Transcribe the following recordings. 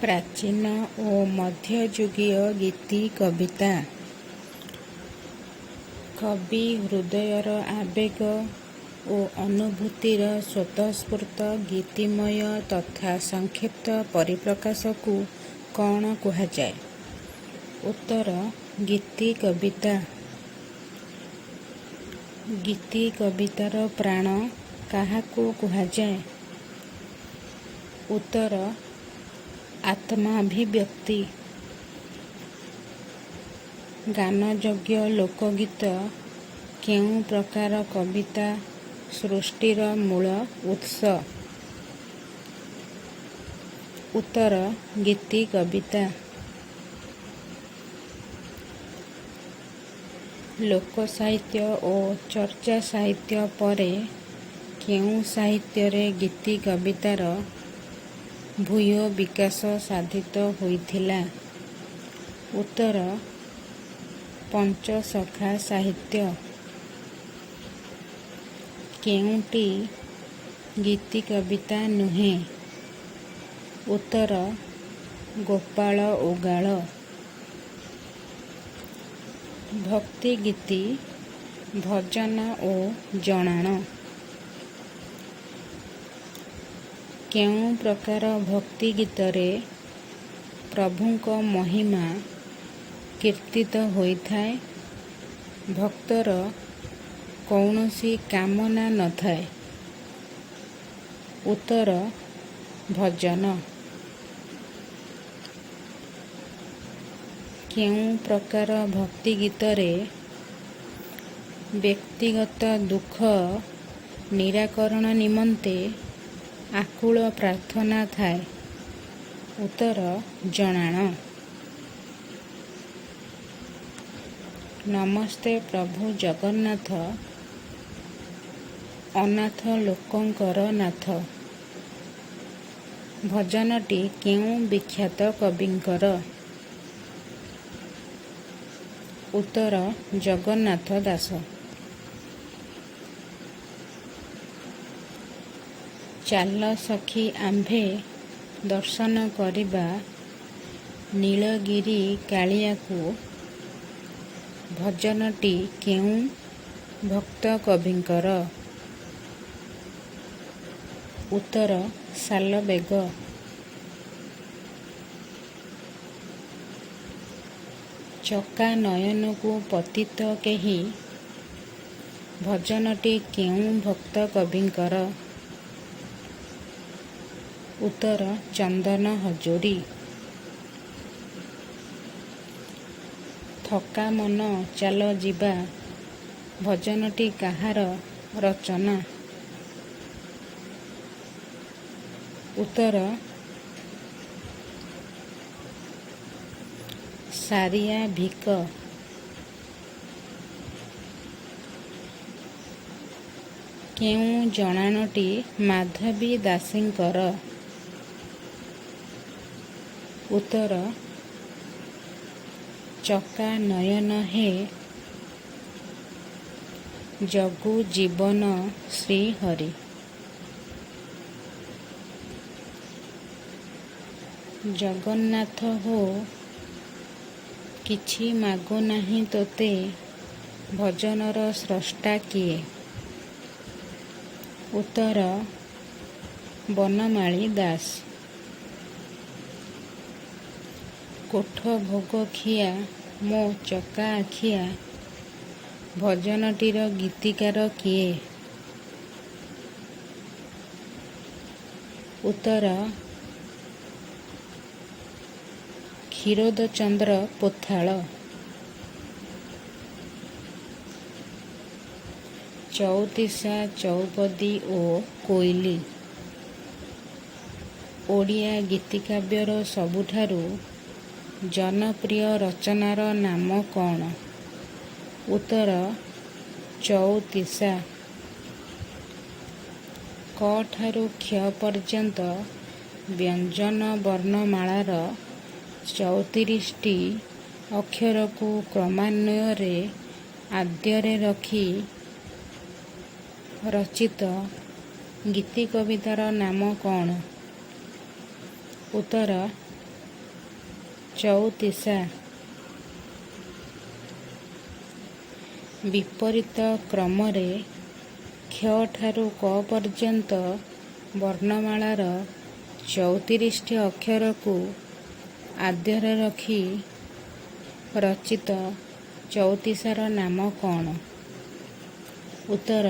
ପ୍ରାଚୀନ ଓ ମଧ୍ୟଯୁଗୀୟ ଗୀତି କବିତା। କବି ହୃଦୟର ଆବେଗ ଓ ଅନୁଭୂତିର ସ୍ୱତଃସ୍ଫୂର୍ତ୍ତ ଗୀତିମୟ ତଥା ସଂକ୍ଷିପ୍ତ ପରିପ୍ରକାଶକୁ କ'ଣ କୁହାଯାଏ? ଉତ୍ତର, ଗୀତି କବିତା। ଗୀତି କବିତାର ପ୍ରାଣ କାହାକୁ କୁହାଯାଏ? ଉତ୍ତର, ଆତ୍ମାଭିବ୍ୟକ୍ତି। ଗାନଯୋଗ୍ୟ ଲୋକଗୀତ କେଉଁ ପ୍ରକାର କବିତା ସୃଷ୍ଟିର ମୂଳ ଉତ୍ସ? ଉତ୍ତର, ଗୀତି କବିତା। ଲୋକସାହିତ୍ୟ ଓ ଚର୍ଚ୍ଚା ସାହିତ୍ୟ ପରେ କେଉଁ ସାହିତ୍ୟରେ ଗୀତି କବିତାର ଭୂୟ ବିକାଶ ସାଧିତ ହୋଇଥିଲା? ଉତ୍ତର, ପଞ୍ଚସଖା ସାହିତ୍ୟ। କେଉଁଟି ଗୀତି କବିତା ନୁହେଁ? ଉତ୍ତର, ଗୋପାଳ ଉଗାଳ। ଭକ୍ତି ଗୀତି, ଭଜନ ଓ ଜଣାଣ। କେଉଁ ପ୍ରକାର ଭକ୍ତି ଗୀତରେ ପ୍ରଭୁଙ୍କ ମହିମା କୀର୍ତ୍ତିତ ହୋଇଥାଏ? ଭକ୍ତର କୌଣସି କାମନା ନଥାଏ? ଉତ୍ତର, ଭଜନ। କେଉଁ ପ୍ରକାର ଭକ୍ତି ଗୀତରେ ବ୍ୟକ୍ତିଗତ ଦୁଃଖ ନିରାକରଣ ନିମନ୍ତେ ଆକୁଳ ପ୍ରାର୍ଥନା ଥାଏ? ଉତ୍ତର, ଜଣାଣ। ନମସ୍ତେ ପ୍ରଭୁ ଜଗନ୍ନାଥ, ଅନାଥ ଲୋକଙ୍କର ନାଥ। ଭଜନଟି କେଉଁ ବିଖ୍ୟାତ କବିଙ୍କର? ଉତ୍ତର, ଜଗନ୍ନାଥ ଦାସ। ଚାଲ ସଖୀ ଆମ୍ଭେ ଦର୍ଶନ କରିବା ନୀଳଗିରି କାଳିଆକୁ। ଭଜନଟି କେଉଁ ଭକ୍ତ କବିଙ୍କର? ଉତ୍ତର, ସାଲବେଗ। ଚକା ନୟନକୁ ପତିତ କେହି। ଭଜନଟି କେଉଁ ଭକ୍ତ କବିଙ୍କର? ଉତ୍ତର, ଚନ୍ଦନ ହଜୁରୀ। ଥକା ମନ ଚାଲ ଯିବା। ଭଜନଟି କାହାର ରଚନା? ଉତ୍ତର, ସାରିଆ ଭିକ। କେଉଁ ଜଣାଣଟି ମାଧବୀ ଦାସୀଙ୍କର? ଉତ୍ତର, ଚକା ନୟନ ହେ ଜଗୁ ଜୀବନ ଶ୍ରୀହରି। ଜଗନ୍ନାଥ ହୋ କିଛି ମାଗୁ ନାହିଁ ତୋତେ। ଭଜନର ସ୍ରଷ୍ଟା କିଏ? ଉତ୍ତର, ବନମାଳୀ ଦାସ। କୋଠ ଭୋଗ ଖିଆ ମୋ ଚକା ଆଖିଆ। ଭଜନଟିର ଗୀତିକାର କିଏ? ଉତ୍ତର, କ୍ଷୀରୋଦଚନ୍ଦ୍ର ପୋଥାଳ। ଚଉତିଶା, ଚଉପଦୀ ଓ କୋଇଲି। ଓଡ଼ିଆ ଗୀତିକାବ୍ୟର ସବୁଠାରୁ ଜନପ୍ରିୟ ରଚନାର ନାମ କ'ଣ? ଉତ୍ତର, ଚଉତିଶା। କ ଠାରୁ କ୍ଷ ପର୍ଯ୍ୟନ୍ତ ବ୍ୟଞ୍ଜନ ବର୍ଣ୍ଣମାଳାର 34ଟି ଅକ୍ଷରକୁ କ୍ରମାନ୍ୱୟରେ ଆଦ୍ୟରେ ରଖି ରଚିତ ଗୀତି କବିତାର ନାମ କ'ଣ? ଉତ୍ତର, ଚଉତିଶା। ବିପରୀତ କ୍ରମରେ କ୍ଷ ଠାରୁ କ ପର୍ଯ୍ୟନ୍ତ ବର୍ଣ୍ଣମାଳାର 34ଟି ଅକ୍ଷରକୁ ଆଦ୍ୟରେ ରଖି ରଚିତ ଚଉତିଶାର ନାମ କ'ଣ? ଉତ୍ତର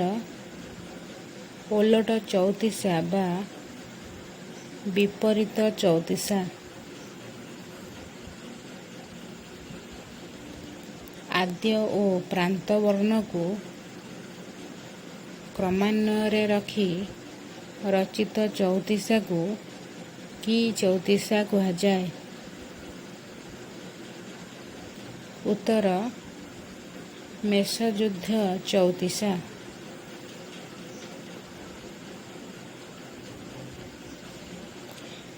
ଓଲଟ ଚଉତିଶା ବା ବିପରୀତ ଚଉତିଶା। ଆଦ୍ୟ ଓ ପ୍ରାନ୍ତ ବର୍ଣ୍ଣକୁ କ୍ରମାନ୍ୱୟରେ ରଖି ରଚିତ ଚଉତିଶାକୁ କି ଚଉତିଶା କୁହାଯାଏ? ଉତ୍ତର ମେଷଯୁଦ୍ଧ ଚଉତିଶା।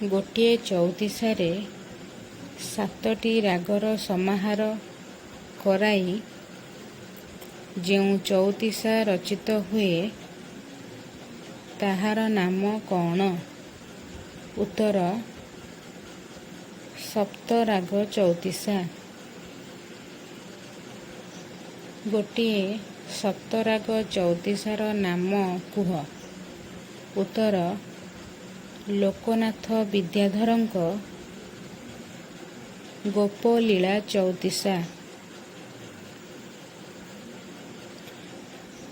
ଗୋଟିଏ ଚଉତିଶାରେ 7ଟି ରାଗର ସମାହାର କରାଇ ଯେଉଁ ଚଉତିଶା ରଚିତ ହୁଏ ତାହାର ନାମ କ'ଣ? ଉତ୍ତର ସପ୍ତରାଗ ଚଉତିଶା। ଗୋଟିଏ ସପ୍ତରାଗ ଚଉତିଶାର ନାମ କୁହ। ଉତ୍ତର ଲୋକନାଥ ବିଦ୍ୟାଧରଙ୍କ ଗୋପଲୀଳା ଚଉତିଶା।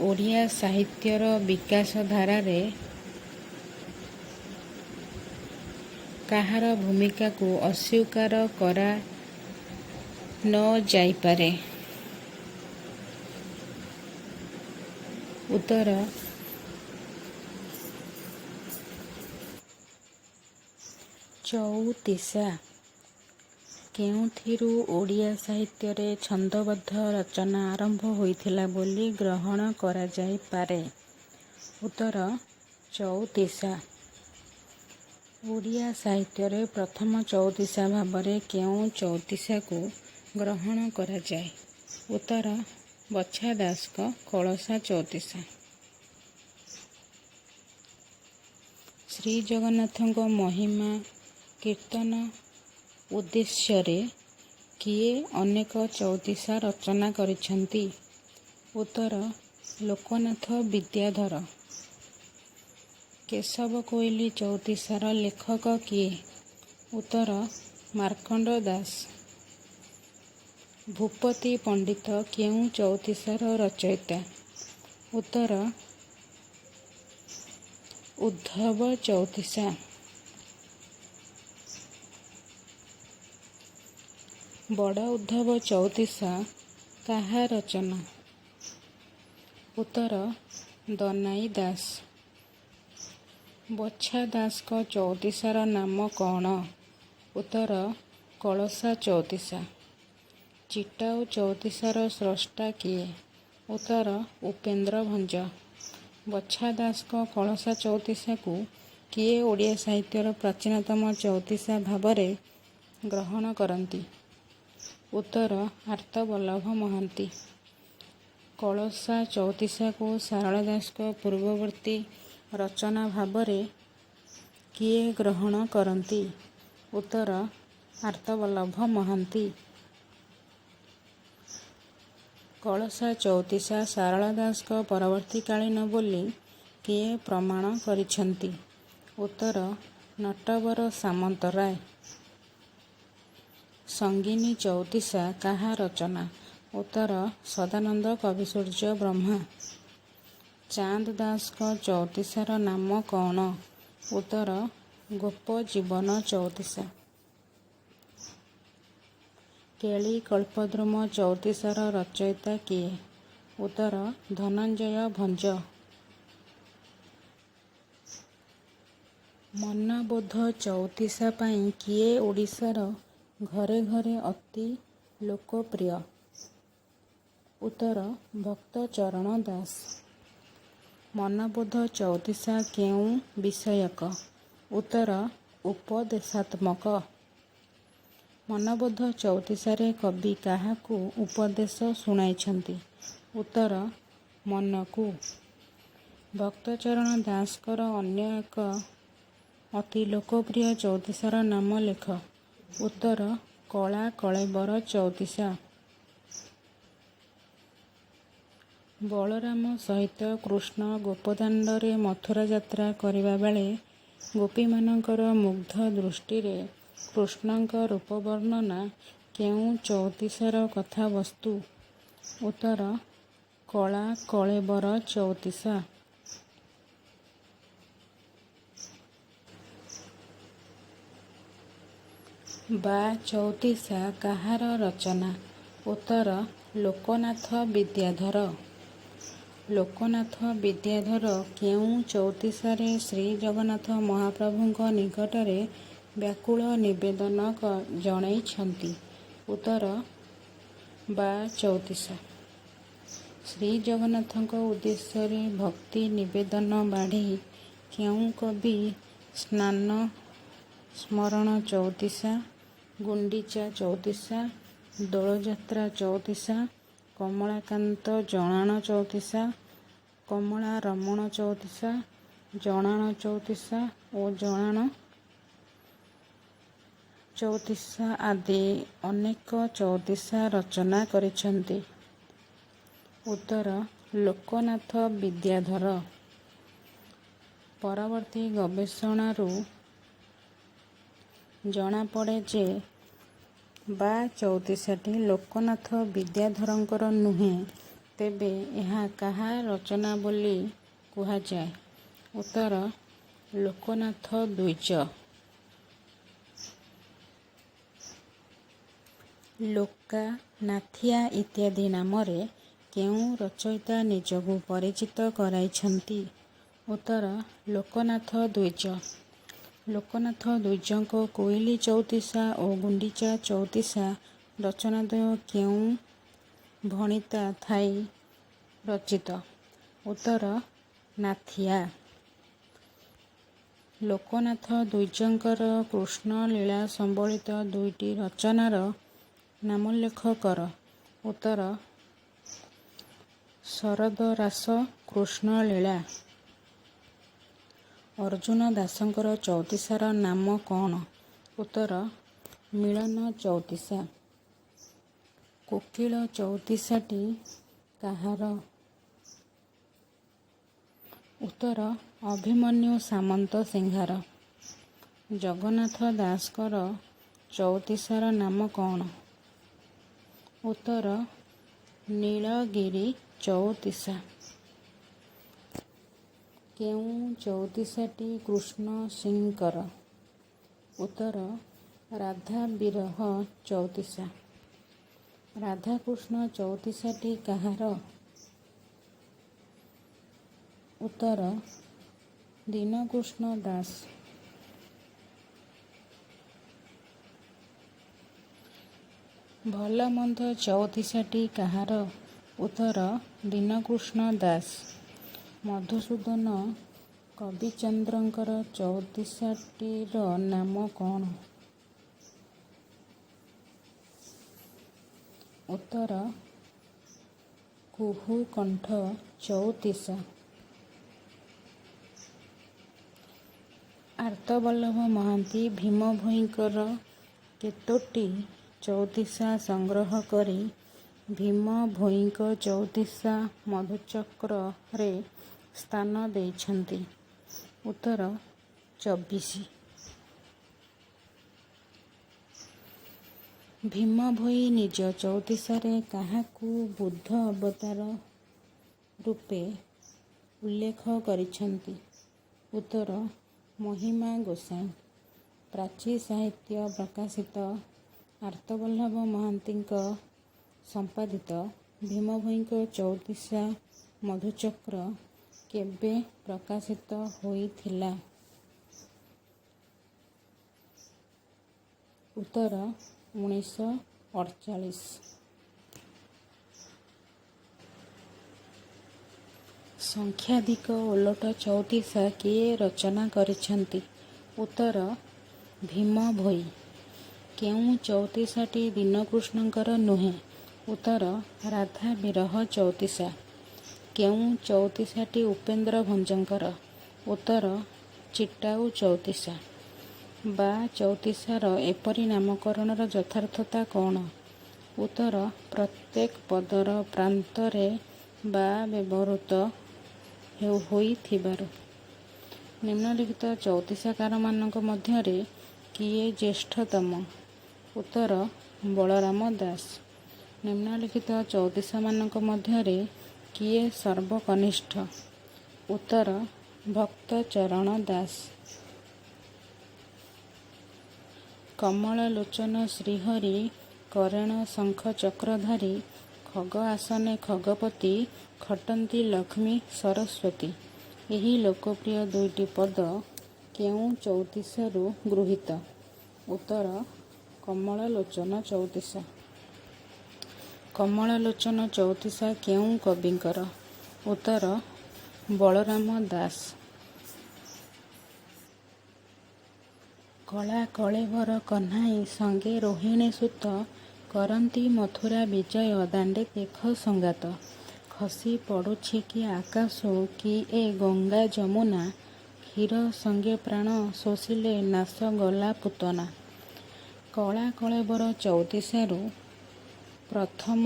ଓଡ଼ିଆ ସାହିତ୍ୟର ବିକାଶ ଧାରାରେ କାହାର ଭୂମିକାକୁ ଅସ୍ୱୀକାର କରା ନ ଯାଇପାରେ? ଉତ୍ତର ଚଉତିଶା। କେଉଁଥିରୁ ଓଡ଼ିଆ ସାହିତ୍ୟରେ ଛନ୍ଦବଦ୍ଧ ରଚନା ଆରମ୍ଭ ହୋଇଥିଲା ବୋଲି ଗ୍ରହଣ କରାଯାଇପାରେ? ଉତ୍ତର ଚଉତିଶା। ଓଡ଼ିଆ ସାହିତ୍ୟରେ ପ୍ରଥମ ଚଉତିଶା ଭାବରେ କେଉଁ ଚଉତିଶାକୁ ଗ୍ରହଣ କରାଯାଏ? ଉତ୍ତର ବଛା ଦାସଙ୍କ କଳସା ଚଉତିଶା। ଶ୍ରୀଜଗନ୍ନାଥଙ୍କ ମହିମା କୀର୍ତ୍ତନ ଉଦ୍ଦେଶ୍ୟରେ କିଏ ଅନେକ ଚଉତିଶା ରଚନା କରିଛନ୍ତି? ଉତ୍ତର ଲୋକନାଥ ବିଦ୍ୟାଧର। କେଶବ କୋଇଲି ଚଉତିଶାର ଲେଖକ କିଏ? ଉତ୍ତର ମାର୍କଣ୍ଡ ଦାସ। ଭୂପତି ପଣ୍ଡିତ କେଉଁ ଚଉତିଶାର ରଚୟିତା? ଉତ୍ତର ଉଦ୍ଧବ ଚଉତିଶା। ବଡ଼ ଉଦ୍ଧବ ଚଉତିଶା କାହା ରଚନା? ଉତ୍ତର ଦନାଇ ଦାସ। ବଛା ଦାସଙ୍କ ଚଉତିଶାର ନାମ କ'ଣ? ଉତ୍ତର କଳସା ଚଉତିଶା। ଚିଟାଉ ଚଉତିଶାର ସ୍ରଷ୍ଟା କିଏ? ଉତ୍ତର ଉପେନ୍ଦ୍ର ଭଞ୍ଜ। ବଛା ଦାସଙ୍କ କଳସା ଚଉତିଶାକୁ କିଏ ଓଡ଼ିଆ ସାହିତ୍ୟର ପ୍ରାଚୀନତମ ଚଉତିଶା ଭାବରେ ଗ୍ରହଣ କରନ୍ତି? ଉତ୍ତର ଆର୍ତ୍ତବଲ୍ଲଭ ମହାନ୍ତି। କଳସା ଚଉତିଶାକୁ ସାରଳା ଦାସଙ୍କ ପୂର୍ବବର୍ତ୍ତୀ ରଚନା ଭାବରେ କିଏ ଗ୍ରହଣ କରନ୍ତି? ଉତ୍ତର ଆର୍ତ୍ତବଲ୍ଲଭ ମହାନ୍ତି। କଳସା ଚଉତିଶା ସାରଳା ଦାସଙ୍କ ପରବର୍ତ୍ତୀକାଳୀନ ବୋଲି କିଏ ପ୍ରମାଣ କରିଛନ୍ତି? ଉତ୍ତର ନଟବର ସାମନ୍ତରାୟ। ସଙ୍ଗିନୀ ଚଉତିଶା କାହା ରଚନା? ଉତ୍ତର ସଦାନନ୍ଦ କବିସୂର୍ଯ୍ୟ ବ୍ରହ୍ମା। ଚାନ୍ଦ ଦାସଙ୍କ ଚଉତିଶାର ନାମ କ'ଣ? ଉତ୍ତର ଗୋପଜୀବନ ଚଉତିଶା। କେଳି କଳ୍ପଦ୍ରୁମ ଚଉତିଶାର ରଚୟିତା କିଏ? ଉତ୍ତର ଧନଞ୍ଜୟ ଭଞ୍ଜ। ମନବୋଧ ଚଉତିଶା ପାଇଁ କିଏ ଓଡ଼ିଶାର ଘରେ ଘରେ ଅତି ଲୋକପ୍ରିୟ? ଉତ୍ତର ଭକ୍ତଚରଣ ଦାସ। ମନବୋଧ ଚଉତିଶା କେଉଁ ବିଷୟକ? ଉତ୍ତର ଉପଦେଶାତ୍ମକ। ମନବୋଧ ଚଉତିଶାରେ କବି କାହାକୁ ଉପଦେଶ ଶୁଣାଇଛନ୍ତି? ଉତ୍ତର ମନକୁ। ଭକ୍ତଚରଣ ଦାସଙ୍କର ଅନ୍ୟ ଏକ ଅତି ଲୋକପ୍ରିୟ ଚଉତିଶାର ନାମ ଲେଖ। ଉତ୍ତର କଳା କଳେବର ଚଉତିଶା। ବଳରାମ ସହିତ କୃଷ୍ଣ ଗୋପଦାଣ୍ଡରେ ମଥୁରା ଯାତ୍ରା କରିବା ବେଳେ ଗୋପୀମାନଙ୍କର ମୁଗ୍ଧ ଦୃଷ୍ଟିରେ କୃଷ୍ଣଙ୍କ ରୂପ ବର୍ଣ୍ଣନା କେଉଁ ଚଉତିଶାର କଥାବସ୍ତୁ? ଉତ୍ତର କଳା କଳେବର ଚଉତିଶା। ବା ଚଉତିଶା କାହାର ରଚନା? ଉତ୍ତର ଲୋକନାଥ ବିଦ୍ୟାଧର। ଲୋକନାଥ ବିଦ୍ୟାଧର କେଉଁ ଚଉତିଶାରେ ଶ୍ରୀଜଗନ୍ନାଥ ମହାପ୍ରଭୁଙ୍କ ନିକଟରେ ବ୍ୟାକୁଳ ନିବେଦନ ଜଣାଇଛନ୍ତି? ଉତ୍ତର ବା ଚଉତିଶା। ଶ୍ରୀଜଗନ୍ନାଥଙ୍କ ଉଦ୍ଦେଶ୍ୟରେ ଭକ୍ତି ନିବେଦନ ବାଢ଼ି କେଉଁ କବି ସ୍ନାନ ସ୍ମରଣ ଚଉତିଶା, ଗୁଣ୍ଡିଚା ଚଉତିଶା, ଦୋଳଯାତ୍ରା ଚଉତିଶା, କମଳାକାନ୍ତ ଜଣାଣ ଚଉତିଶା, କମଳା ରମଣ ଚଉତିଶା, ଜଣାଣ ଚଉତିଶା ଓ ଜଣାଣ ଚଉତିଶା ଆଦି ଅନେକ ଚଉତିଶା ରଚନା କରିଛନ୍ତି? ଉତ୍ତର ଲୋକନାଥ ବିଦ୍ୟାଧର। ପରବର୍ତ୍ତୀ ଗବେଷଣାରୁ ଜଣାପଡ଼େ ଯେ ବା ଚଉତିଶାଟି ଲୋକନାଥ ବିଦ୍ୟାଧରଙ୍କର ନୁହେଁ, ତେବେ ଏହା କାହା ରଚନା ବୋଲି କୁହାଯାଏ? ଉତ୍ତର ଲୋକନାଥ ଦ୍ୱିଜ। ଲୋକା, ନାଥିଆ ଇତ୍ୟାଦି ନାମରେ କେଉଁ ରଚୟିତା ନିଜକୁ ପରିଚିତ କରାଇଛନ୍ତି? ଉତ୍ତର ଲୋକନାଥ ଦ୍ୱିଜ। ଲୋକନାଥ ଦ୍ୱିଜଙ୍କ କୋଇଲି ଚଉତିଶା ଓ ଗୁଣ୍ଡିଚା ଚଉତିଶା ରଚନାଦ୍ୱୟ କେଉଁ ଭଣିତା ଥାଇ ରଚିତ? ଉତ୍ତର ନାଥିଆ। ଲୋକନାଥ ଦ୍ୱିଜଙ୍କର କୃଷ୍ଣ ଲୀଳା ସମ୍ବଳିତ ଦୁଇଟି ରଚନାର ନାମୋଲ୍ଲେଖ କର। ଉତ୍ତର ଶରଦ ରାସ କୃଷ୍ଣ ଲୀଳା। ଅର୍ଜୁନ ଦାସଙ୍କର ଚଉତିଶାର ନାମ କ'ଣ? ଉତ୍ତର ମିଳନ ଚଉତିଶା। କୋକିଳ ଚଉତିଶାଟି କାହାର? ଉତ୍ତର ଅଭିମନ୍ୟୁ ସାମନ୍ତ ସିଂହାର। ଜଗନ୍ନାଥ ଦାସଙ୍କର ଚଉତିଶାର ନାମ କ'ଣ? ଉତ୍ତର ନୀଳଗିରି ଚଉତିଶା। କେଉଁ ଚଉତିଶାଟି କୃଷ୍ଣ ସିଂଙ୍କର? ଉତ୍ତର ରାଧା ବିରହ ଚଉତିଶା। ରାଧାକୃଷ୍ଣ ଚଉତିଶାଟି କାହାର? ଉତ୍ତର ଦୀନକୃଷ୍ଣ ଦାସ। ଭଲମନ୍ଦ ଚଉତିଶାଟି କାହାର? ଉତ୍ତର ଦୀନକୃଷ୍ଣ ଦାସ। ମଧୁସୂଦନ କବିଚନ୍ଦ୍ରଙ୍କର ଚଉତିଶାଟିର ନାମ କ'ଣ? ଉତ୍ତର କୁହୁକଣ୍ଠ ଚଉତିଶା। ଆର୍ତ୍ତବଲ୍ଲଭ ମହାନ୍ତି ଭୀମ ଭୋଇଙ୍କର କେତୋଟି ଚଉତିଶା ସଂଗ୍ରହ କରି ଭୀମ ଭୋଇଙ୍କ ଚଉତିଶା ମଧୁଚକ୍ରରେ ସ୍ଥାନ ଦେଇଛନ୍ତି? ଉତ୍ତର 24। ଭୀମ ଭୋଇ ନିଜ ଚଉତିଶାରେ କାହାକୁ ବୁଦ୍ଧ ଅବତାର ରୂପେ ଉଲ୍ଲେଖ କରିଛନ୍ତି? ଉତ୍ତର ମହିମା ଗୋସାଇଁ। ପ୍ରାଚୀ ସାହିତ୍ୟ ପ୍ରକାଶିତ ଆର୍ତ୍ତବଲ୍ଲଭ ମହାନ୍ତିଙ୍କ ସମ୍ପାଦିତ ଭୀମ ଭୋଇଙ୍କ ଚଉତିଶା ମଧୁଚକ୍ର କେବେ ପ୍ରକାଶିତ ହୋଇଥିଲା? ଉତ୍ତର 1948। ସଂଖ୍ୟାଧିକ ଓଲଟ ଚଉତିଶା କିଏ ରଚନା କରିଛନ୍ତି? ଉତ୍ତର ଭୀମ ଭୋଇ। କେଉଁ ଚଉତିଶାଟି ଦୀନକୃଷ୍ଣଙ୍କର ନୁହେଁ? ଉତ୍ତର ରାଧା ବିରହ ଚଉତିଶା। କେଉଁ ଚଉତିଶାଟି ଉପେନ୍ଦ୍ର ଭଞ୍ଜଙ୍କର? ଉତ୍ତର ଚିଟାଉ ଚଉତିଶା। ବା ଚଉତିଶାର ଏପରି ନାମକରଣର ଯଥାର୍ଥତା କ'ଣ? ଉତ୍ତର ପ୍ରତ୍ୟେକ ପଦର ପ୍ରାନ୍ତରେ ବା ବ୍ୟବହୃତ ହୋଇଥିବାରୁ। ନିମ୍ନଲିଖିତ ଚଉତିଶାକାରମାନଙ୍କ ମଧ୍ୟରେ କିଏ ଜ୍ୟେଷ୍ଠତମ? ଉତ୍ତର ବଳରାମ ଦାସ। ନିମ୍ନଲିଖିତ ଚଉତିଶାମାନଙ୍କ ମଧ୍ୟରେ କିଏ ସର୍ବକନିଷ୍ଠ? ଉତ୍ତର ଭକ୍ତଚରଣ ଦାସ। କମଳଲୋଚନ ଶ୍ରୀହରି କରେଣ ଶଙ୍ଖ ଚକ୍ରଧାରୀ ଖଗ ଆସନେ ଖଗପତି ଖଟନ୍ତି ଲକ୍ଷ୍ମୀ ସରସ୍ୱତୀ। ଏହି ଲୋକପ୍ରିୟ ଦୁଇଟି ପଦ କେଉଁ ଚଉତିଶାରୁ ଗୃହୀତ? ଉତ୍ତର କମଳଲୋଚନ ଚଉତିଶା। କମଳଲୋଚନ ଚଉତିଶା କେଉଁ କବିଙ୍କର? ଉତ୍ତର ବଳରାମ ଦାସ। କଳା କଳେବର କହ୍ନାଇ ସଙ୍ଗେ ରୋହିଣୀ ସୂତ କରନ୍ତି ମଥୁରା ବିଜୟ ଦାଣ୍ଡେ ଦେଖ ସଂଗାତ। ଖସି ପଡ଼ୁଛି କି ଆକାଶୁ କି ଏ ଗଙ୍ଗା ଯମୁନା କ୍ଷୀର ସଙ୍ଗେ ପ୍ରାଣ ଶୋଷିଲେ ନାଶ ଗଲା ପୂତନା। କଳା କଳେବର ଚଉତିଶାରୁ ପ୍ରଥମ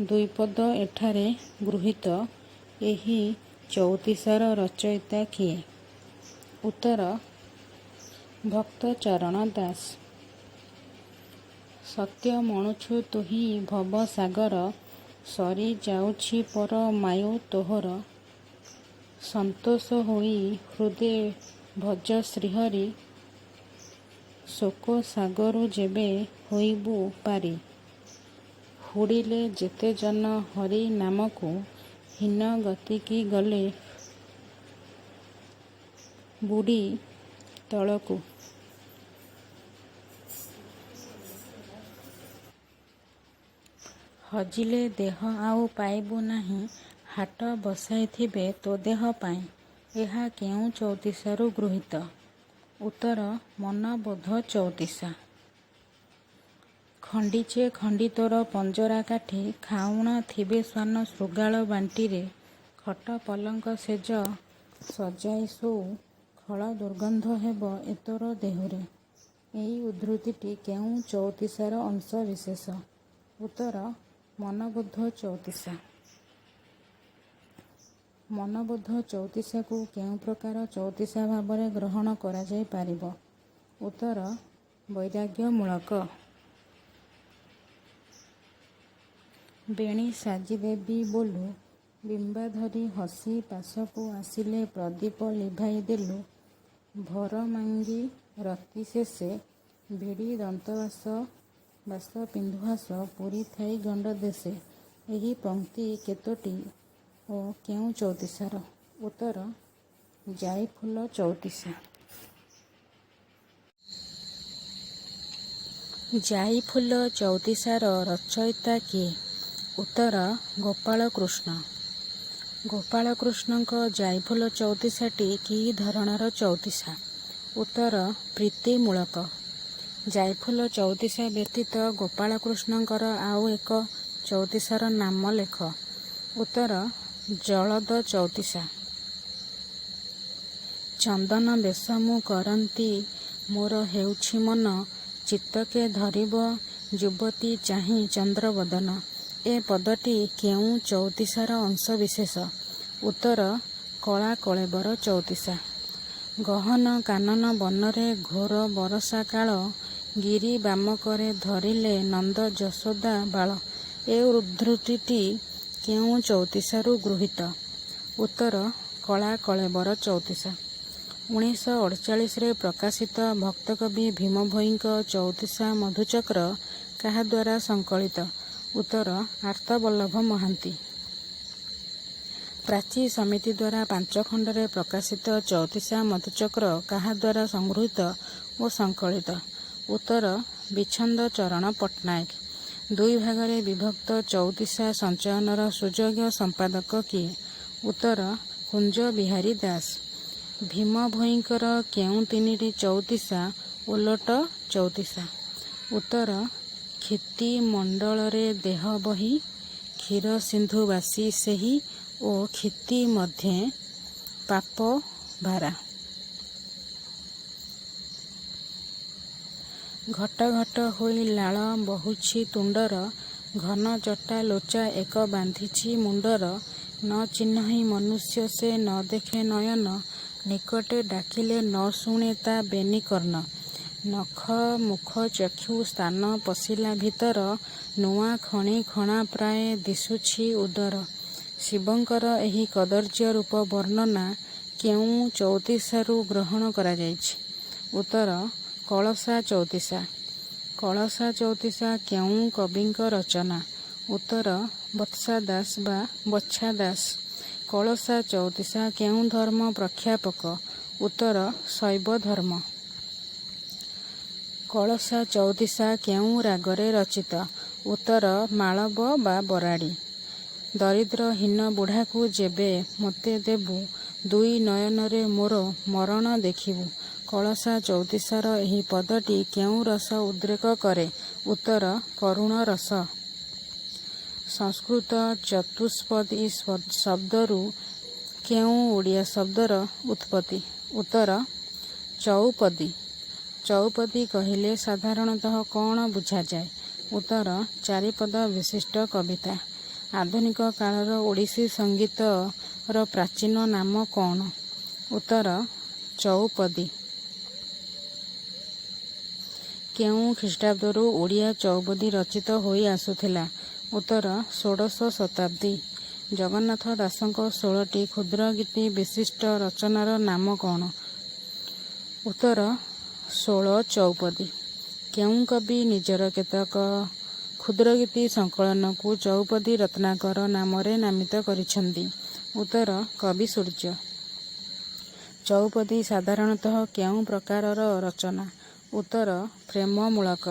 ଦୁଇପଦ ଏଠାରେ ଗୃହୀତ। ଏହି ଚଉତିଶାର ରଚୟିତା କିଏ? ଉତ୍ତର ଭକ୍ତଚରଣ ଦାସ। ସତ୍ୟ ମଣୁଛୁ ତୁହି ଭବ ସାଗର ସରି ଯାଉଛି ପର ମାୟୁ ତୋହର। ସନ୍ତୋଷ ହୋଇ ହୃଦେ ଭଜ ଶ୍ରୀହରି ଶୋକ ସାଗରୁ ଯେବେ ହୋଇବୁ ପାରି। ହୁଡ଼ିଲେ ଯେତେ ଜନ ହରି ନାମକୁ ହୀନ ଗତିକି ଗଲେ ବୁଡ଼ି ତଳକୁ। ହଜିଲେ ଦେହ ଆଉ ପାଇବୁ ନାହିଁ ହାଟ ବସାଇଥିବେ ତୋ ଦେହ ପାଇଁ। ଏହା କେଉଁ ଚଉତିଶାରୁ ଗୃହୀତ? ଉତ୍ତର ମନବୋଧ ଚଉତିଶା। ଖଣ୍ଡିଚେ ଖଣ୍ଡି ତୋର ପଞ୍ଜରା କାଠି ଖାଉଣ ଥିବେ ଶ୍ୱାନ ଶୃଗାଳ ବାଣ୍ଟିରେ। ଖଟ ପଲଙ୍କ ଶେଜ ସଜାଇ ଶୋଉ ଖଳ ଦୁର୍ଗନ୍ଧ ହେବ ଏ ତୋର ଦେହୁରେ। ଏହି ଉଦ୍ଧୃତିଟି କେଉଁ ଚଉତିଶାର ଅଂଶବିଶେଷ? ଉତ୍ତର ମନବୋଧ ଚଉତିଶା। ମନବୋଧ ଚଉତିଶାକୁ କେଉଁ ପ୍ରକାର ଚଉତିଶା ଭାବରେ ଗ୍ରହଣ କରାଯାଇପାରିବ? ଉତ୍ତର ବୈରାଗ୍ୟମୂଳକ। ବେଣୀ ସାଜିଦେବି ବୋଲୁ ବିମ୍ବାଧରି ହସି ପାଶକୁ ଆସିଲେ ପ୍ରଦୀପ ଲିଭାଇ ଦେଲୁ। ଭର ମାଙ୍ଗି ରତି ଶେଷେ ଭିଡ଼ି ଦନ୍ତବାସ ବାସ ପିନ୍ଧୁଆସ ପୁରୀ ଥାଇ ଗଣ୍ଡ ଦେଶେ। ଏହି ପଂକ୍ତି କେତୋଟି ଓ କେଉଁ ଚଉତିଶାର? ଉତ୍ତର ଯାଇଫୁଲ ଚଉତିଶା। ଯାଇଫୁଲ ଚଉତିଶାର ରଚୟିତା କିଏ? ଉତ୍ତର ଗୋପାଳକୃଷ୍ଣ। ଗୋପାଳକୃଷ୍ଣଙ୍କ ଯାଇଫୁଲ ଚଉତିଶାଟି କି ଧରଣର ଚଉତିଶା? ଉତ୍ତର ପ୍ରୀତିମୂଳକ। ଯାଇଫୁଲ ଚଉତିଶା ବ୍ୟତୀତ ଗୋପାଳକୃଷ୍ଣଙ୍କର ଆଉ ଏକ ଚଉତିଶାର ନାମ ଲେଖ। ଉତ୍ତର ଜଳଦ ଚଉତିଶା। ଚନ୍ଦନ ବେଶ ମୁଁ କରନ୍ତି ମୋର ହେଉଛି ମନ ଚିତ୍ତକେ ଧରିବ ଯୁବତୀ ଚାହିଁ ଚନ୍ଦ୍ରବଦନ। ଏ ପଦଟି କେଉଁ ଚଉତିଶାର ଅଂଶବିଶେଷ? ଉତ୍ତର କଳା କଳେବର ଚଉତିଶା। ଗହନ କାନନ ବନରେ ଘୋର ବରଷା କାଳ ଗିରି ବାମକରେ ଧରିଲେ ନନ୍ଦ ଯଶୋଦା ବାଳ। ଏ ଉଦ୍ଧୃତିଟି କେଉଁ ଚଉତିଶାରୁ ଗୃହୀତ? ଉତ୍ତର କଳା କଳେବର ଚଉତିଶା। 1948ରେ ପ୍ରକାଶିତ ଭକ୍ତକବି ଭୀମ ଭୋଇଙ୍କ ଚଉତିଶା ମଧୁଚକ୍ର କାହାଦ୍ୱାରା ସଂକଳିତ? ଉତ୍ତର ଆର୍ତ୍ତବଲ୍ଲଭ ମହାନ୍ତି। ପ୍ରାଚୀ ସମିତିଦ୍ୱାରା 5 ଖଣ୍ଡରେ ପ୍ରକାଶିତ ଚଉତିଶା ମଧୁଚକ୍ର କାହାଦ୍ୱାରା ସଂଗୃହୀତ ଓ ସଂକଳିତ? ଉତ୍ତର ବିଚ୍ଛନ୍ଦ ଚରଣ ପଟ୍ଟନାୟକ। 2 ଭାଗରେ ବିଭକ୍ତ ଚଉତିଶା ସଞ୍ଚୟନର ସୁଯୋଗ୍ୟ ସମ୍ପାଦକ କିଏ? ଉତ୍ତର କୁଞ୍ଜ ବିହାରୀ ଦାସ। ଭୀମ ଭୋଇଙ୍କର କେଉଁ 3ଟି ଚଉତିଶା ଓଲଟ ଚଉତିଶା? ଉତ୍ତର କ୍ଷିତି ମଣ୍ଡଳରେ ଦେହ ବହି କ୍ଷୀର ସିନ୍ଧୁ ବାସୀ ସେହି ଓ କ୍ଷିତି ମଧ୍ୟେ ପାପ ଭାରା। ଘଟ ଘଟ ହୋଇ ଲାଳ ବହୁଛି ତୁଣ୍ଡର, ଘନ ଜଟା ଲୋଚା ଏକ ବାନ୍ଧିଛି ମୁଣ୍ଡର। ନ ଚିହ୍ନହି ମନୁଷ୍ୟ ସେ ନ ଦେଖେ ନୟନ, ନିକଟେ ଡାକିଲେ ନ ଶୁଣେ ତା ବେନି କର୍ଣ୍ଣ। ନଖ ମୁଖ ଚକ୍ଷୁ ସ୍ଥାନ ପଶିଲା ଭିତର, ନୂଆ ଖଣି ଖଣା ପ୍ରାୟ ଦିଶୁଛି ଉଦର। ଶିବଙ୍କର ଏହି କଦର୍ଯ୍ୟ ରୂପ ବର୍ଣ୍ଣନା କେଉଁ ଚଉତିଶାରୁ ଗ୍ରହଣ କରାଯାଇଛି? ଉତ୍ତର କଳସା ଚଉତିଶା। କଳସା ଚଉତିଶା କେଉଁ କବିଙ୍କ ରଚନା? ଉତ୍ତର ବତ୍ସା ଦାସ ବା ବଛା ଦାସ। କଳସା ଚଉତିଶା କେଉଁ ଧର୍ମ ପ୍ରଖ୍ୟାପକ? ଉତ୍ତର ଶୈବ ଧର୍ମ। କଳସା ଚଉତିଶା କେଉଁ ରାଗରେ ରଚିତ? ଉତ୍ତର ମାଳବ ବା ବରାଡ଼ି। ଦରିଦ୍ର ହୀନ ବୁଢ଼ାକୁ ଯେବେ ମୋତେ ଦେବୁ, ଦୁଇ ନୟନରେ ମୋର ମରଣ ଦେଖିବୁ। କଳସା ଚଉତିଶାର ଏହି ପଦଟି କେଉଁ ରସ ଉଦ୍ରେକ କରେ? ଉତ୍ତର କରୁଣ ରସ। ସଂସ୍କୃତ ଚତୁଷ୍ପଦୀ ଶବ୍ଦରୁ କେଉଁ ଓଡ଼ିଆ ଶବ୍ଦର ଉତ୍ପତ୍ତି? ଉତ୍ତର ଚଉପଦୀ। ଚଉପଦୀ କହିଲେ ସାଧାରଣତଃ କ'ଣ ବୁଝାଯାଏ? ଉତ୍ତର ଚାରିପଦ ବିଶିଷ୍ଟ କବିତା। ଆଧୁନିକ କାଳର ଓଡ଼ିଶୀ ସଙ୍ଗୀତର ପ୍ରାଚୀନ ନାମ କ'ଣ? ଉତ୍ତର ଚଉପଦୀ। କେଉଁ ଖ୍ରୀଷ୍ଟାବ୍ଦରୁ ଓଡ଼ିଆ ଚଉପଦୀ ରଚିତ ହୋଇ ଆସୁଥିଲା? ଉତ୍ତର ଷୋଡ଼ଶ ଶତାବ୍ଦୀ। ଜଗନ୍ନାଥ ଦାସଙ୍କ 16ଟି କ୍ଷୁଦ୍ର ଗୀତି ବିଶିଷ୍ଟ ରଚନାର ନାମ କ'ଣ? ଉତ୍ତର ଷୋଳ ଚଉପଦୀ। କେଉଁ କବି ନିଜର କେତେକ କ୍ଷୁଦ୍ରଗୀତି ସଂକଳନକୁ ଚଉପଦୀ ରତ୍ନାକର ନାମରେ ନାମିତ କରିଛନ୍ତି? ଉତ୍ତର କବି ସୂର୍ଯ୍ୟ। ଚଉପଦୀ ସାଧାରଣତଃ କେଉଁ ପ୍ରକାରର ରଚନା? ଉତ୍ତର ପ୍ରେମମୂଳକ।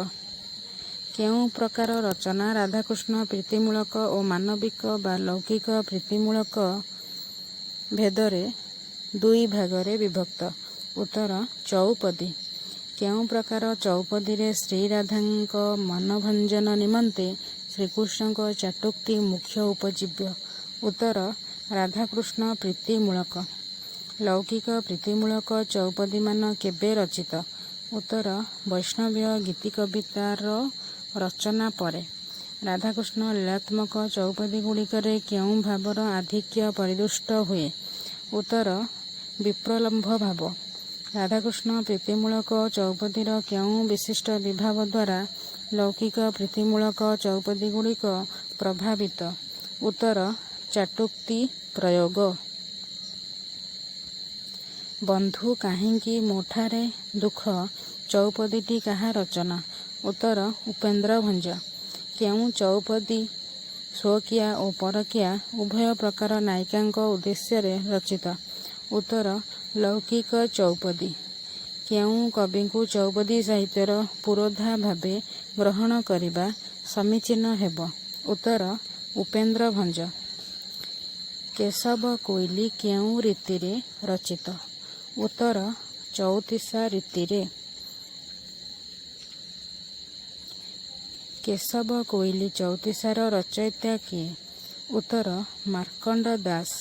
କେଉଁ ପ୍ରକାର ରଚନା ରାଧାକୃଷ୍ଣ ପ୍ରୀତିମୂଳକ ଓ ମାନବିକ ବା ଲୌକିକ ପ୍ରୀତିମୂଳକ ଭେଦରେ ଦୁଇ ଭାଗରେ ବିଭକ୍ତ? ଉତ୍ତର ଚଉପଦୀ। କେଉଁ ପ୍ରକାର ଚଉପଦୀରେ ଶ୍ରୀରାଧାଙ୍କ ମନଭଞ୍ଜନ ନିମନ୍ତେ ଶ୍ରୀକୃଷ୍ଣଙ୍କ ଚାଟୁକ୍ତି ମୁଖ୍ୟ ଉପଜୀବ୍ୟ? ଉତ୍ତର ରାଧାକୃଷ୍ଣ ପ୍ରୀତିମୂଳକ। ଲୌକିକ ପ୍ରୀତିମୂଳକ ଚଉପଦୀମାନ କେବେ ରଚିତ? ଉତ୍ତର ବୈଷ୍ଣବୀୟ ଗୀତିକବିତାର ରଚନା ପରେ। ରାଧାକୃଷ୍ଣ ଲୀଳାତ୍ମକ ଚଉପଦୀଗୁଡ଼ିକରେ କେଉଁ ଭାବର ଆଧିକ୍ୟ ପରିଦୃଷ୍ଟ ହୁଏ? ଉତ୍ତର ବିପ୍ରଲମ୍ଭ ଭାବ। ରାଧାକୃଷ୍ଣ ପ୍ରୀତିମୂଳକ ଚଉପଦୀର କେଉଁ ବିଶିଷ୍ଟ ବିଭାବ ଦ୍ୱାରା ଲୌକିକ ପ୍ରୀତିମୂଳକ ଚଉପଦୀଗୁଡ଼ିକ ପ୍ରଭାବିତ? ଉତ୍ତର ଚାଟୁକ୍ତି ପ୍ରୟୋଗ। ବନ୍ଧୁ କାହିଁକି ମୋଠାରେ ଦୁଃଖ ଚଉପଦୀଟି କାହା ରଚନା? ଉତ୍ତର ଉପେନ୍ଦ୍ର ଭଞ୍ଜ। କେଉଁ ଚଉପଦୀ ସ୍ୱକୀୟା ଓ ପରକୀୟା ଉଭୟ ପ୍ରକାର ନାୟିକାଙ୍କ ଉଦ୍ଦେଶ୍ୟରେ ରଚିତ? ଉତ୍ତର ଲୌକିକ ଚଉପଦୀ। କେଉଁ କବିଙ୍କୁ ଚଉପଦୀ ସାହିତ୍ୟର ପୁରୋଧା ଭାବେ ଗ୍ରହଣ କରିବା ସମୀଚୀନ ହେବ? ଉତ୍ତର ଉପେନ୍ଦ୍ର ଭଞ୍ଜ। କେଶବ କୋଇଲି କେଉଁ ରୀତିରେ ରଚିତ? ଉତ୍ତର ଚଉତିଶା ରୀତିରେ। କେଶବ କୋଇଲି ଚଉତିଶାର ରଚୟିତା କିଏ? ଉତ୍ତର ମାର୍କଣ୍ଡ ଦାସ।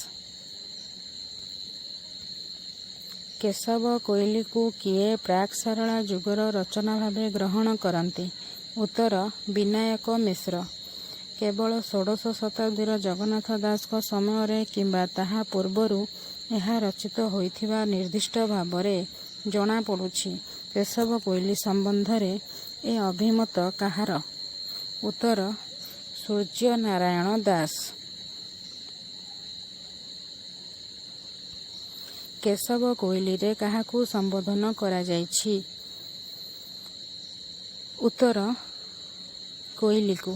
କେଶବ କୋଇଲିକୁ କିଏ ପ୍ରାକ୍ ସାରଳା ଯୁଗର ରଚନା ଭାବେ ଗ୍ରହଣ କରନ୍ତି? ଉତ୍ତର ବିନାୟକ ମିଶ୍ର। କେବଳ ଷୋଡ଼ଶ ଶତାବ୍ଦୀର ଜଗନ୍ନାଥ ଦାସଙ୍କ ସମୟରେ କିମ୍ବା ତାହା ପୂର୍ବରୁ ଏହା ରଚିତ ହୋଇଥିବା ନିର୍ଦ୍ଦିଷ୍ଟ ଭାବରେ ଜଣାପଡ଼ୁଛି। କେଶବ କୋଇଲି ସମ୍ବନ୍ଧରେ ଏ ଅଭିମତ କାହାର? ଉତ୍ତର ସୂର୍ଯ୍ୟନାରାୟଣ ଦାସ। କେଶବ କୋଇଲିରେ କାହାକୁ ସମ୍ବୋଧନ କରାଯାଇଛି? ଉତ୍ତର କୋଇଲିକୁ।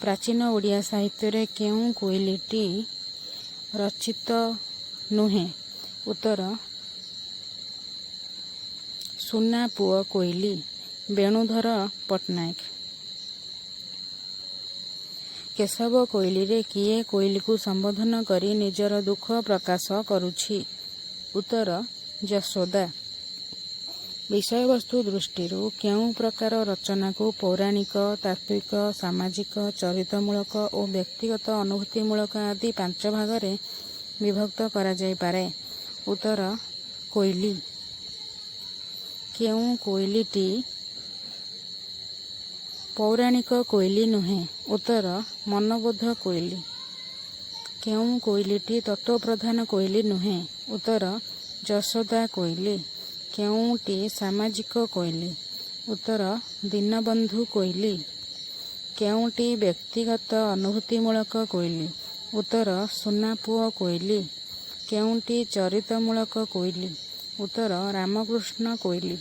ପ୍ରାଚୀନ ଓଡ଼ିଆ ସାହିତ୍ୟରେ କେଉଁ କୋଇଲିଟି ରଚିତ ନୁହେଁ? ଉତ୍ତର ସୁନା ପୁଅ କୋଇଲି ବେଣୁଧର ପଟ୍ଟନାୟକ। କେଶବ କୋଇଲିରେ କିଏ କୋଇଲିକୁ ସମ୍ବୋଧନ କରି ନିଜର ଦୁଃଖ ପ୍ରକାଶ କରୁଛି? ଉତ୍ତର ଯଶୋଦା। ବିଷୟବସ୍ତୁ ଦୃଷ୍ଟିରୁ କେଉଁ ପ୍ରକାର ରଚନାକୁ ପୌରାଣିକ, ତାତ୍ତ୍ୱିକ, ସାମାଜିକ, ଚରିତମୂଳକ ଓ ବ୍ୟକ୍ତିଗତ ଅନୁଭୂତିମୂଳକ ଆଦି 5 ଭାଗରେ ବିଭକ୍ତ କରାଯାଇପାରେ? ଉତ୍ତର କୋଇଲି। କେଉଁ କୋଇଲିଟି ପୌରାଣିକ କୋଇଲି ନୁହେଁ। ଉତ୍ତର ମନବୋଧ କୋଇଲି। କେଉଁ କୋଇଲିଟି ତତ୍ତ୍ୱପ୍ରଧାନ କୋଇଲି ନୁହେଁ? ଉତ୍ତର ଯଶୋଦା କୋଇଲି। କେଉଁଟି ସାମାଜିକ କୋଇଲି? ଉତ୍ତର ଦୀନବନ୍ଧୁ କୋଇଲି। କେଉଁଟି ବ୍ୟକ୍ତିଗତ ଅନୁଭୂତିମୂଳକ କୋଇଲି? ଉତ୍ତର ସୁନାପୁଅ କୋଇଲି। କେଉଁଟି ଚରିତମୂଳକ କୋଇଲି? ଉତ୍ତର ରାମକୃଷ୍ଣ କୋଇଲି।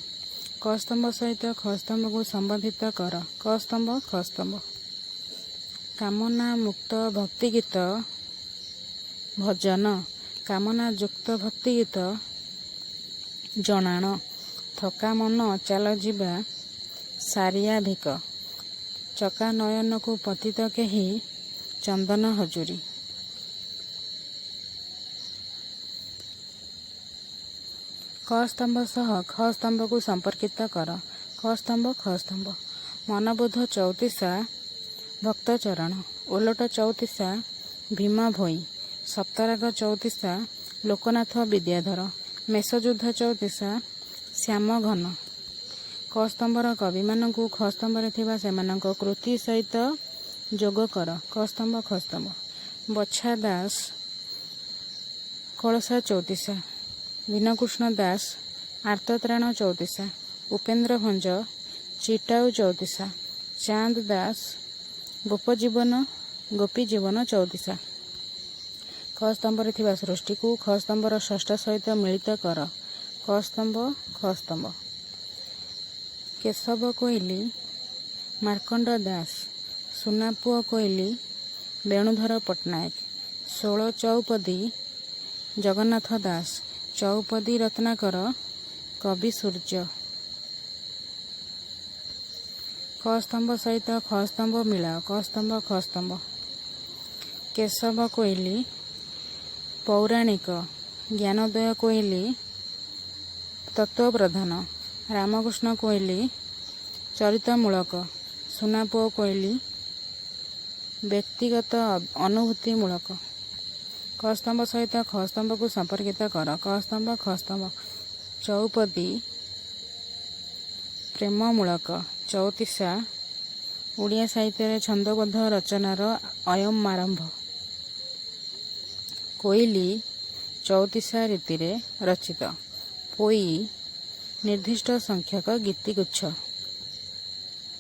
କ ସ୍ତମ୍ଭ ସହିତ ଖ ସ୍ତମ୍ଭକୁ ସମ୍ବନ୍ଧିତ କର। କ ସ୍ତମ୍ଭ ଖ ସ୍ତମ୍ଭ। କାମନା ମୁକ୍ତ ଭକ୍ତିଗୀତ ଭଜନ। କାମନା ଯୁକ୍ତ ଭକ୍ତିଗୀତ ଜଣାଣ। ଥକା ମନ ଚାଲ ଯିବା ସାରିଆ ଭିକ। ଚକା ନୟନକୁ ପତିତ କେହି ଚନ୍ଦନ ହଜୁରୀ। କ ସ୍ତମ୍ଭ ସହ ଖ ସ୍ତମ୍ଭକୁ ସମ୍ପର୍କିତ କର। ଖ ସ୍ତମ୍ଭ ଖ ସ୍ତମ୍ଭ। ମନବୋଧ ଚଉତିଶା ଭକ୍ତଚରଣ। ଓଲଟ ଚଉତିଶା ଭୀମ ଭୋଇ। ସପ୍ତରାଗ ଚଉତିଶା ଲୋକନାଥ ବିଦ୍ୟାଧର। ମେଷଯୁଦ୍ଧ ଚଉତିଶା ଶ୍ୟାମ ଘନ। କ ସ୍ତମ୍ଭର କବିମାନଙ୍କୁ ଖ ସ୍ତମ୍ଭରେ ଥିବା ସେମାନଙ୍କ କୃତି ସହିତ ଯୋଗ କର। କ ସ୍ତମ୍ଭ ଖ ସ୍ତମ୍ଭ। ବଛା ଦାସ କଳସା ଚଉତିଶା। ଦୀନକୃଷ୍ଣ ଦାସ ଆର୍ତ୍ତତ୍ରାଣ ଚଉତିଶା। ଉପେନ୍ଦ୍ର ଭଞ୍ଜ ଚିଟାଉ ଚଉତିଶା। ଚାନ୍ଦ ଦାସ ଗୋପୀଜୀବନ ଚଉତିଶା। ଖ ସ୍ତମ୍ଭରେ ଥିବା ସୃଷ୍ଟିକୁ ଖ ସ୍ତମ୍ଭର ଷଷ୍ଠ ସହିତ ମିଳିତ କର। କ ସ୍ତମ୍ଭ ଖ ସ୍ତମ୍ଭ। କେଶବ କୋଇଲି ମାର୍କଣ୍ଡ ଦାସ। ସୁନାପୁଅ କୋଇଲି ବେଣୁଧର ପଟ୍ଟନାୟକ। ଷୋଳ ଚଉପଦୀ ଜଗନ୍ନାଥ ଦାସ। ଚଉପଦୀ ରତ୍ନାକର କବି ସୂର୍ଯ୍ୟ। କ ସ୍ତମ୍ଭ ସହିତ ଖ ସ୍ତମ୍ଭ ମିଳାଅ। କ ସ୍ତମ୍ଭ ଖ ସ୍ତମ୍ଭ। କେଶବ କୋଇଲି ପୌରାଣିକ। ଜ୍ଞାନୋଦୟ କୋଇଲି ତତ୍ତ୍ୱପ୍ରଧାନ। ରାମକୃଷ୍ଣ କୋଇଲି ଚରିତମୂଳକ। ସୁନାପୁଅ କୋଇଲି ବ୍ୟକ୍ତିଗତ ଅନୁଭୂତିମୂଳକ। କ ସ୍ତମ୍ଭ ସହିତ ଖ ସ୍ତମ୍ଭକୁ ସମ୍ପର୍କିତ କର। କ ସ୍ତମ୍ଭ ଖ ସ୍ତମ୍ଭ। ଚଉପଦୀ ପ୍ରେମମୂଳକ। ଚଉତିଶା ଓଡ଼ିଆ ସାହିତ୍ୟରେ ଛନ୍ଦୋବଦ୍ଧ ରଚନାର ଅୟମାରମ୍ଭ। କୋଇଲି ଚଉତିଶା ରୀତିରେ ରଚିତ। ପୋଇ ନିର୍ଦ୍ଦିଷ୍ଟ ସଂଖ୍ୟକ ଗୀତିଗୁଚ୍ଛ।